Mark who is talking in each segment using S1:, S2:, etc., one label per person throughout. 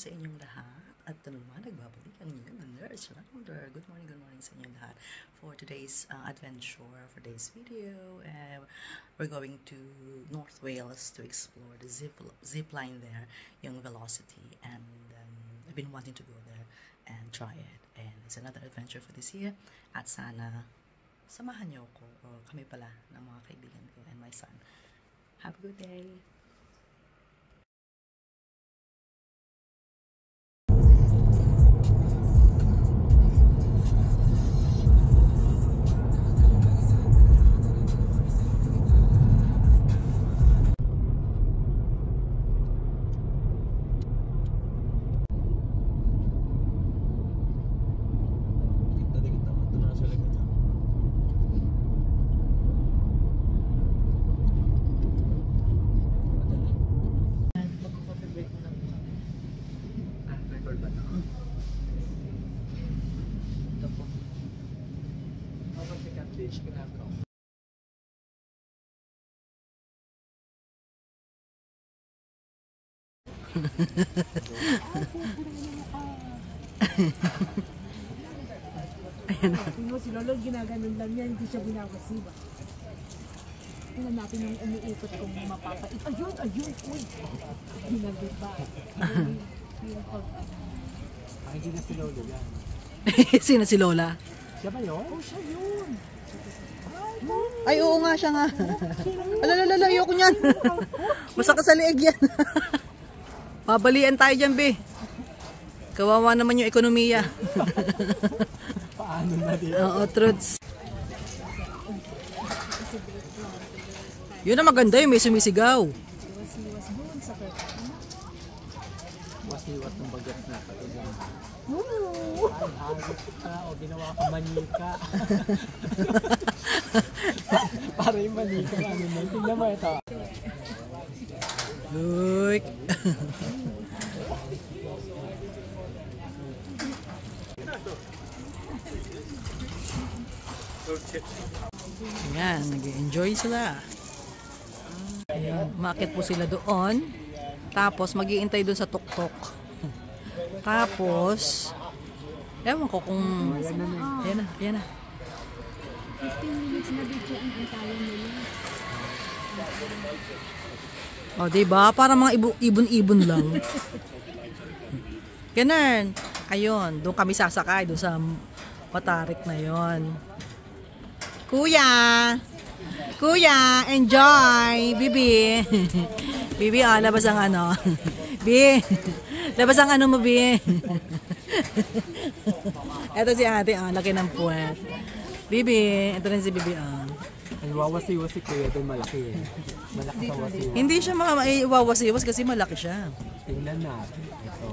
S1: sa inyong lahat. At naman, nagbabalik ang inyong nurse rounder. Good morning sa inyong lahat. For today's adventure, for today's video, we're going to North Wales to explore the zip line there, yung Velocity. And I've been wanting to go there and try it. And it's another adventure for this year. At sana, samahan niyo ko, o kami pala, ng mga kaibigan ko and my son. Have a good day!
S2: Ayan. Si Lolo, ginaganon lang yan, hindi siya binawasiba. Tingnan natin yung umiikot kung mapapait. Ayun, uy! Ginagiba.
S3: Hindi na si Lolo yan.
S1: Sino si Lola?
S3: Siya ba yun?
S2: Oh, siya yun!
S1: Ay, oo nga siya nga. Alalala, ayoko niyan. Basta ka sa liig yan. Babalian tayo dyan, be. Kawawa naman yung ekonomiya.
S3: Paano na din?
S1: Oo, truths. Yun na maganda yung may sumisigaw.
S2: Iwas-iwas doon sa curtain.
S3: Iwas-iwas ng bagat na patulang.
S2: Oo!
S3: Ay, agos ka o ginawa ka manika. Para yung manika. Ano na? Tingnan mo ito.
S1: Look. Ayan, nag-enjoy sila. Ayan, umakit po sila doon. Tapos, mag-iintay doon sa tuktok. Tapos, ewan ko kung... Ayan na, ayan na.
S2: 15 minutes na video ang antayan nila.
S1: O, diba? Para mga ibon-ibon lang. Ganun. Ayun, doon kami sasakay, doon sa Matarik na yon. Kuya! Kuya! Enjoy! Bibi! Bibi, labas ang ano. Bi! Labas ang ano mo, Bi! Eto si ate, laki ng puwet. Bibi! Ito rin si Bibi,
S3: Ay, wawasi-wasi kuya doon malaki eh. Malaki sa wasi-wasi.
S1: Hindi siya maiwawasiwas kasi malaki siya.
S3: Tingnan natin. Ito.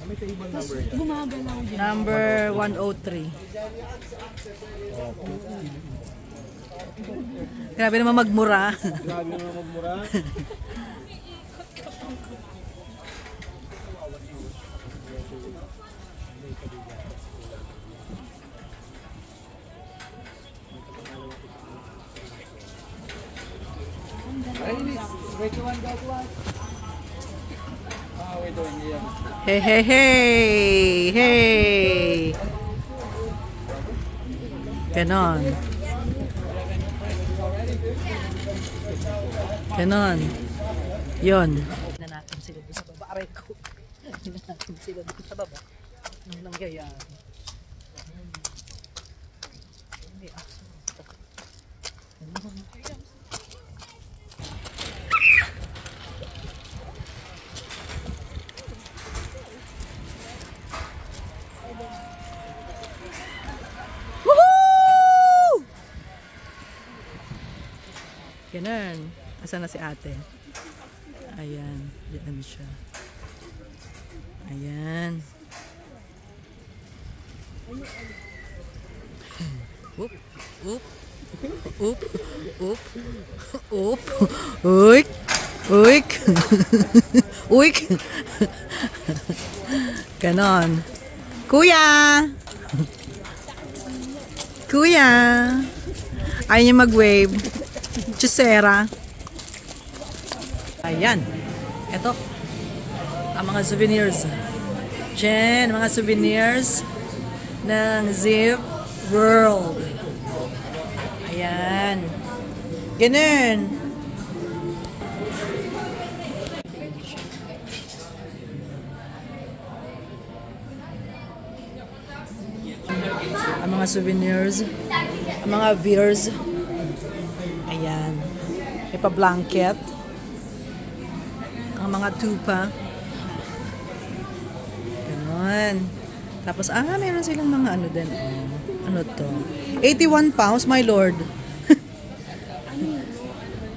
S3: May kaibang number.
S2: Gumagalaw din.
S1: Number 103. Grabe naman magmura.
S3: Grabe naman magmura.
S1: Hey, hey, hey! Hey! Ganon. Ganon. Yun. Tignan natin sila doon sa baba. Aray ko. Tignan natin sila doon sa baba. Anong nangyayari? Hindi, ganun. Asan na si ate? Ayan. Diyan siya. Ayan. Oop. Oop. Oop. Oop. Oop. Uik. Uik. Uik. Ganon. Kuya! Kuya! Ayaw niya mag-wave. Chisera. Ayan. Ito. Ang mga souvenirs. Diyan, mga souvenirs ng Zip World. Ayan. Ganun. Ang mga souvenirs, ang mga veers. Ayan. May pa-blanket. Ang mga tupa. Ganon. Tapos, meron silang mga ano din. Ano to? 81 pounds, my lord.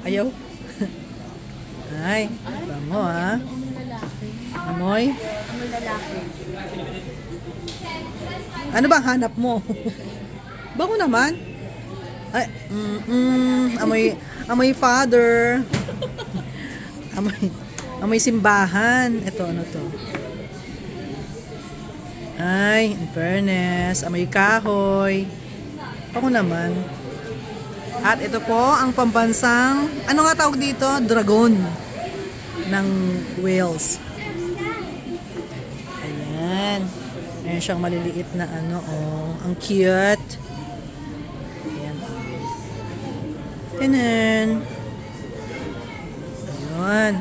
S1: Ayaw. Ay, bango ha. Amoy. Ano bang hanap mo? Bango naman. Ay, amoy father. Amoy simbahan. Ito, ano to? Ay, in fairness, amoy kahoy. Ako naman. At ito po ang pambansang, ano nga tawag dito? Dragon ng Wales. Ayan. Ayan siyang maliliit na ano, oh. Ang cute. Ayan. Ganun. Ayan.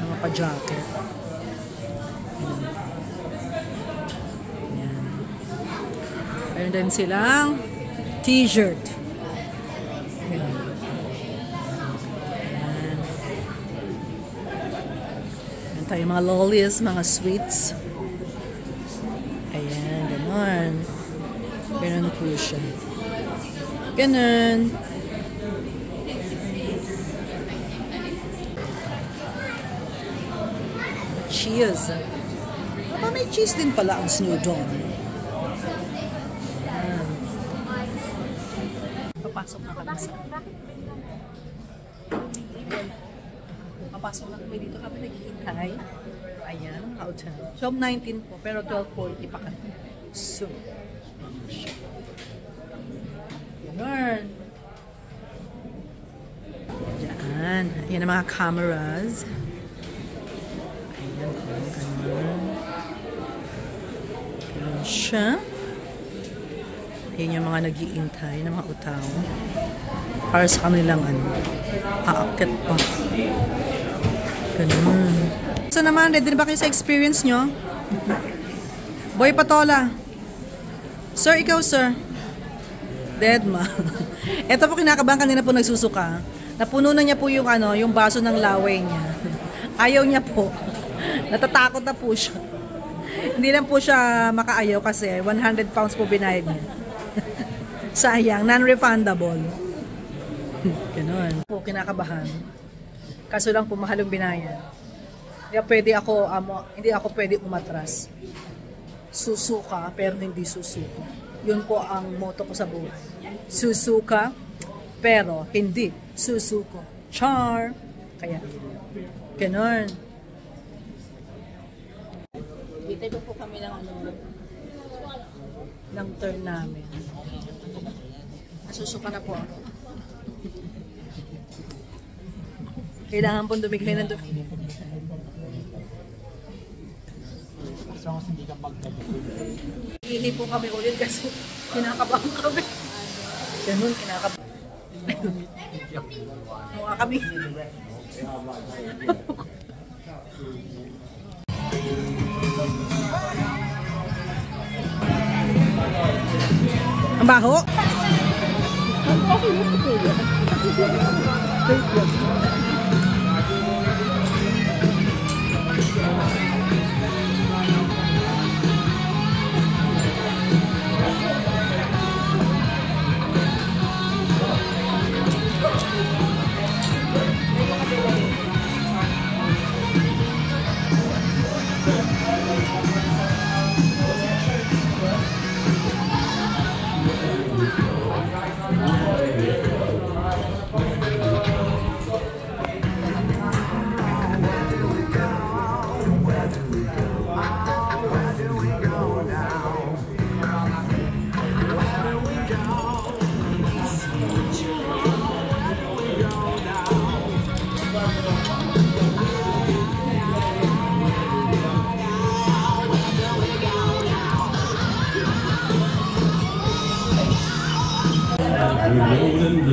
S1: Mga pa-jacket. Meron din silang t-shirt. Ayan. Meron tayong mga lollies, mga sweets. Ayan, ganun. Ganun po siya. Ganun. Cheese. May cheese din pala ang Snowdon. Papasok na kami sa papasok na kami dito kami naghihintay. Ayan, hotel. 12:19 po, pero 12:40 pa kami. So, ganun. Diyan. Ayan ang mga cameras. Ayan, ganun. Ganun siya. Ayan yung mga nag-iintay ng mga utaw. Para sa kanilang aakit pa. Ganun. So naman, ready na ba kayo sa experience nyo? Boy Patola. Sir, ikaw sir. Dead ma. Ito po kinakabahan kanina po nagsusuka. Napuno na niya po yung yung baso ng laway niya. Ayaw niya po. Natatakot na po siya. Hindi lang po siya makaayaw kasi 100 pounds po binayad niya. Sayang, non-refundable. Ganon. Po, kinakabahan. Kaso lang po, mahalong binayad. Hindi ako pwede umatras. Susuka, pero hindi susuko. Yun po ang motto ko sa buhay. Susuka, pero hindi susuko. Char! Kaya, ganon. Hintay po kami ng turn namin. Susuka na po ako. Kailangan pong dumigay ng dumigay. Hihi po kami ulit kasi kinakabahan kami. Ganun, kinakabahan. Mukha kami. Ang baho?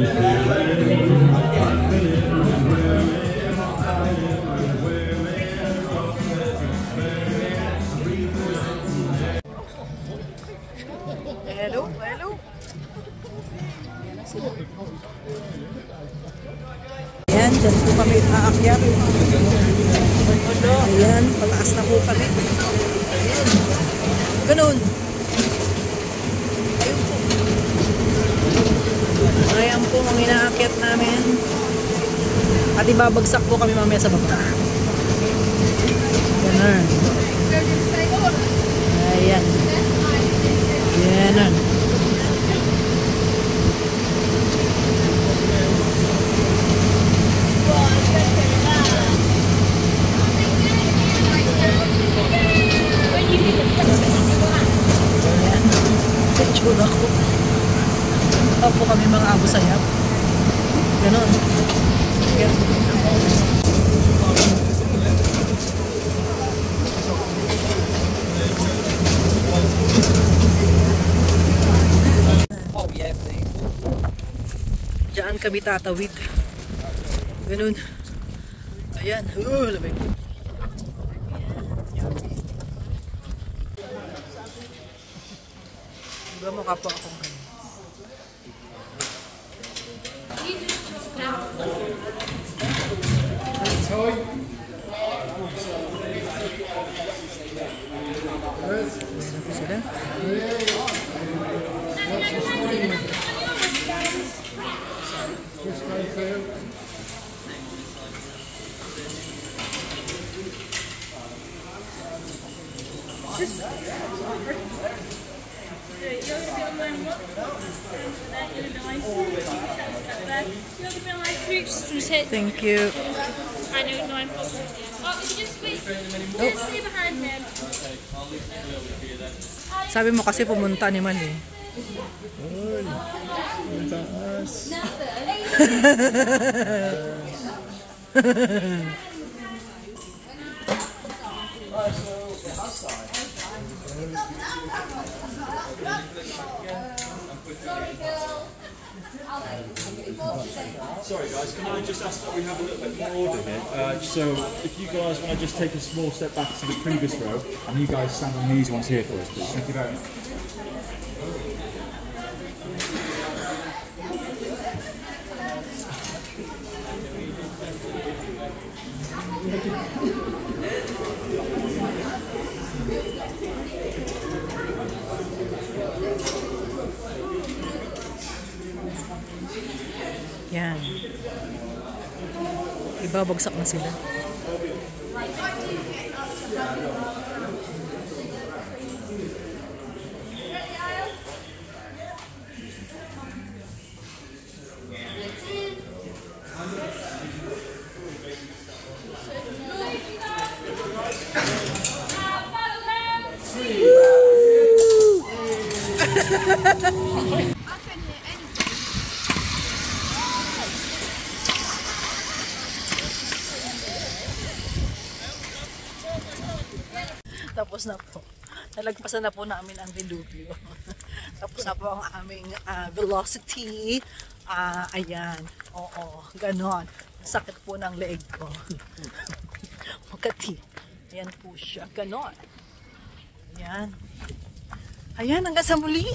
S1: Hello, hello. Ayan, dyan po kami aakyat. Ayan, pataas na po kami. Ganun. Ayun po. Ayan po ang inaakyat namin. At ibabagsak po kami mamaya sa baba. Ganun. Ayan. Ganun. Picture ako. Tapo kami mga Abu Sayyaf. Ganon. Diyan kami tatawid. Ganon. Ayan. Lamig. Diba mukha po akong ano. Sila? Thank you.
S4: I know, no, I'm focused. Oh, if you just wait. Just stay behind him.
S1: Sabi mo kasi pumunta ni Man eh.
S5: Sorry guys, can I just ask that we have a little bit more order here? So if you guys want to just take a small step back to the previous row, and you guys stand on these ones here for us, please. Thank you very much.
S1: Yan. Ibabagsak na sila. Tapos na po. Nalagpasan na po namin ang dilubyo. Tapos na po ang aming velocity. Ayan. Oo, ganon. Sakit po ng leeg ko. Makati. Ayan po siya. Ganon. Ayan. Ayan, hanggang sa muli.